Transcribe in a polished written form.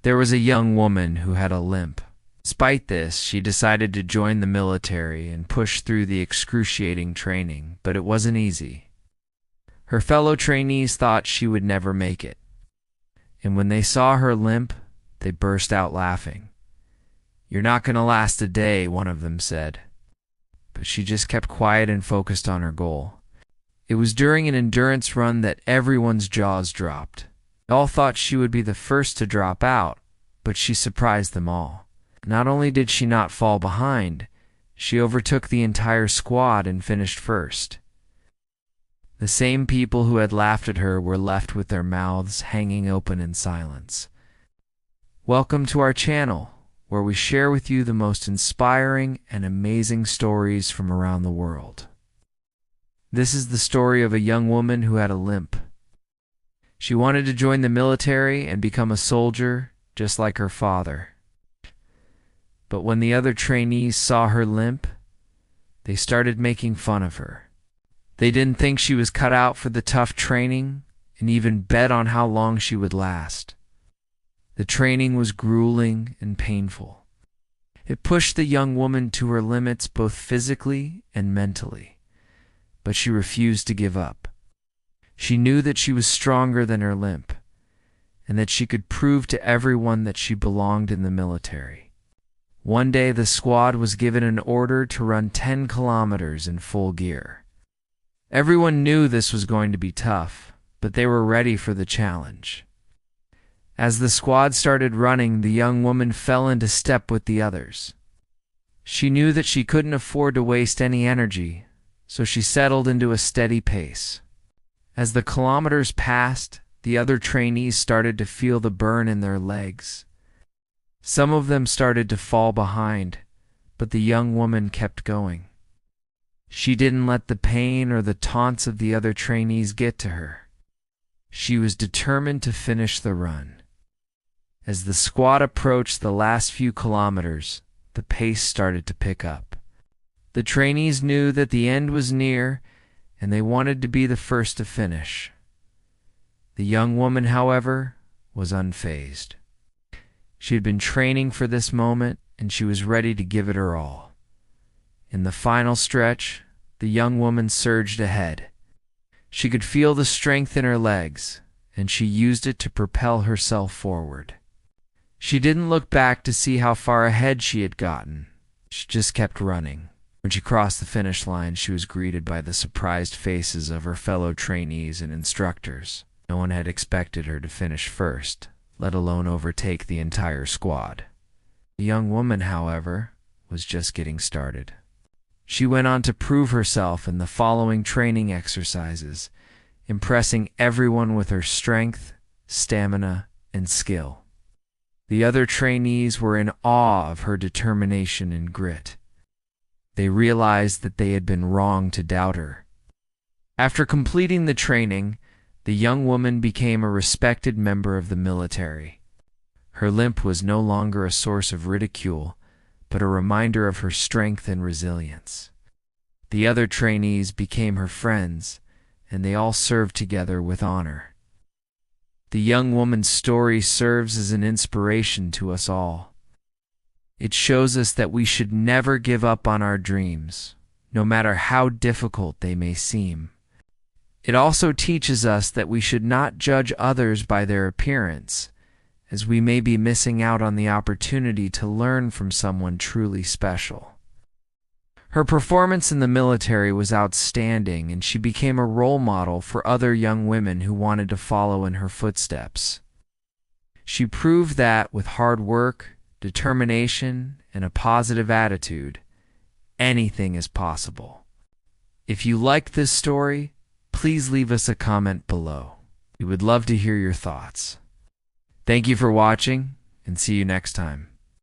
There was a young woman who had a limp. Despite this, she decided to join the military and push through the excruciating training, but it wasn't easy. Her fellow trainees thought she would never make it, and when they saw her limp, they burst out laughing. "You're not going to last a day," one of them said. But she just kept quiet and focused on her goal. It was during an endurance run that everyone's jaws dropped. They all thought she would be the first to drop out, but she surprised them all. Not only did she not fall behind, she overtook the entire squad and finished first. The same people who had laughed at her were left with their mouths hanging open in silence. Welcome to our channel, where we share with you the most inspiring and amazing stories from around the world. This is the story of a young woman who had a limp. She wanted to join the military and become a soldier, just like her father. But when the other trainees saw her limp, they started making fun of her. They didn't think she was cut out for the tough training and even bet on how long she would last. The training was grueling and painful. It pushed the young woman to her limits both physically and mentally, but she refused to give up. She knew that she was stronger than her limp, and that she could prove to everyone that she belonged in the military. One day, the squad was given an order to run 10 kilometers in full gear. Everyone knew this was going to be tough, but they were ready for the challenge. As the squad started running, the young woman fell into step with the others. She knew that she couldn't afford to waste any energy, so she settled into a steady pace. As the kilometers passed, the other trainees started to feel the burn in their legs. Some of them started to fall behind, but the young woman kept going. She didn't let the pain or the taunts of the other trainees get to her. She was determined to finish the run. As the squad approached the last few kilometers, the pace started to pick up. The trainees knew that the end was near, and they wanted to be the first to finish. The young woman, however, was unfazed. She had been training for this moment, and she was ready to give it her all. In the final stretch, the young woman surged ahead. She could feel the strength in her legs, and she used it to propel herself forward. She didn't look back to see how far ahead she had gotten. She just kept running. When she crossed the finish line, she was greeted by the surprised faces of her fellow trainees and instructors. No one had expected her to finish first, let alone overtake the entire squad. The young woman, however, was just getting started. She went on to prove herself in the following training exercises, impressing everyone with her strength, stamina, and skill. The other trainees were in awe of her determination and grit. They realized that they had been wrong to doubt her. After completing the training, the young woman became a respected member of the military. Her limp was no longer a source of ridicule, but a reminder of her strength and resilience. The other trainees became her friends, and they all served together with honor. The young woman's story serves as an inspiration to us all. It shows us that we should never give up on our dreams, no matter how difficult they may seem. It also teaches us that we should not judge others by their appearance, as we may be missing out on the opportunity to learn from someone truly special. Her performance in the military was outstanding, and she became a role model for other young women who wanted to follow in her footsteps. She proved that with hard work, determination, and a positive attitude, anything is possible. If you liked this story, please leave us a comment below. We would love to hear your thoughts. Thank you for watching, and see you next time.